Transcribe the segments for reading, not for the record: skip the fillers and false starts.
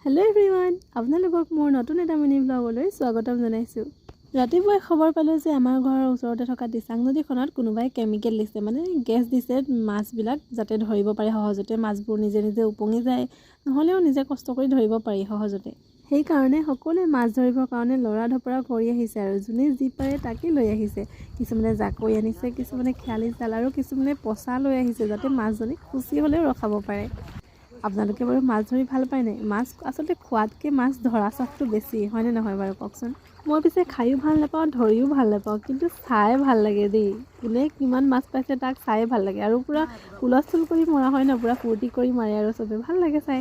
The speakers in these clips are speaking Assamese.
হেল্ল' এভৰিৱান, আপোনালোকক মোৰ নতুন এটা মিনি ব্লগলৈ স্বাগতম জনাইছোঁ। ৰাতিপুৱাই খবৰ পালোঁ যে আমাৰ ঘৰৰ ওচৰতে থকা দিচাং নদীখনত কোনোবাই কেমিকেল দিছে, মানে গেছ দিছে মাছবিলাক যাতে ধৰিব পাৰে সহজতে, মাছবোৰ নিজে নিজে উপঙি যায়, নহ'লেও নিজে কষ্ট কৰি ধৰিব পাৰি সহজতে। সেইকাৰণে সকলোৱে মাছ ধৰিবৰ কাৰণে লৰা ঢপৰা কৰি আহিছে আৰু যোনে যি পাৰে তাকে লৈ আহিছে। কিছুমানে জাকৈ আনিছে, কিছুমানে খেয়ালি জাল আৰু কিছুমানে পচা লৈ আহিছে যাতে মাছজনী খুচি হ'লেও ৰখাব পাৰে। আপোনালোকে বাৰু মাছ ধৰি ভাল পায় নাই? মাছ আচলতে খোৱাতকৈ মাছ ধৰা চখটো বেছি, হয়নে নহয় বাৰু কওকচোন? মই পিছে খায়ো ভাল নাপাওঁ, ধৰিও ভাল নাপাওঁ, কিন্তু চাই ভাল লাগে দেই। কোনে কিমান মাছ পাইছে তাক চাই ভাল লাগে আৰু পূৰা হুলস্থুল কৰি মৰা হয় ন, পূৰা ফূৰ্তি কৰি মাৰে আৰু চবে ভাল লাগে চাই।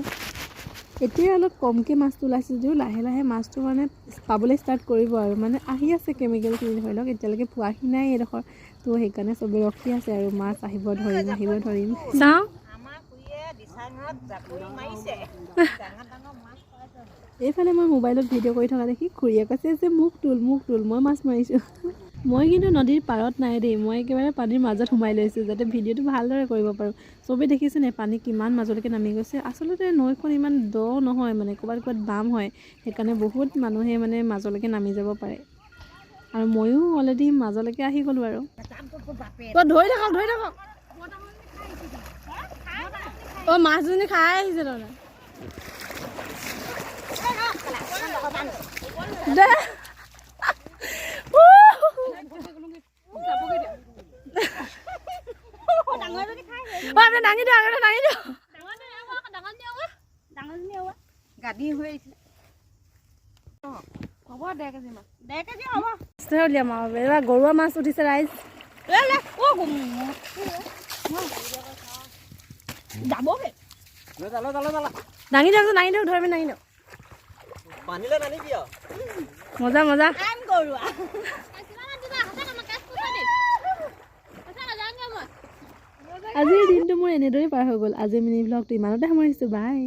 এতিয়া অলপ কমকৈ মাছটো ওলাইছে যদিও লাহে লাহে মাছটো মানে পাবলৈ ষ্টাৰ্ট কৰিব আৰু মানে আহি আছে কেমিকেলখিনি, ধৰি লওক এতিয়ালৈকে পোৱাহি নাই এইডোখৰ, তো সেইকাৰণে চবে ৰখি আছে আৰু মাছ আহিব ধৰিম চাওঁ। এইফালে মই মোবাইলত ভিডিঅ' কৰি থকা দেখি খুৰীয়ে কৈছে যে মোক তোল, মই মাছ মাৰিছোঁ। মই কিন্তু নদীৰ পাৰত নাই দেই, মই একেবাৰে পানীৰ মাজত সোমাই লৈছোঁ যাতে ভিডিঅ'টো ভালদৰে কৰিব পাৰোঁ। চবেই দেখিছে নে পানী কিমান মাজলৈকে নামি গৈছে? আচলতে নৈখন ইমান দ নহয়, মানে ক'ৰবাত বাম হয়, সেইকাৰণে বহুত মানুহে মানে মাজলৈকে নামি যাব পাৰে। আৰু ময়ো অলৰেডি মাজলৈকে আহি গ'লোঁ আৰু। ধৰি থাকক অ, মাছজনী খাই আহিছে তাৰমানে। দাঙি দিওঁ গৰুৱা মাছ উঠিছে ৰাইজ। দাঙি দিয়ক ধৰিবি, দাঙি দিয়ক। মজা আজিৰ দিনটো মোৰ এনেদৰেই পাৰ হৈ গ'ল। আজিৰ মিনি ব্লগটো ইমানতে সামৰিছোঁ, বাই।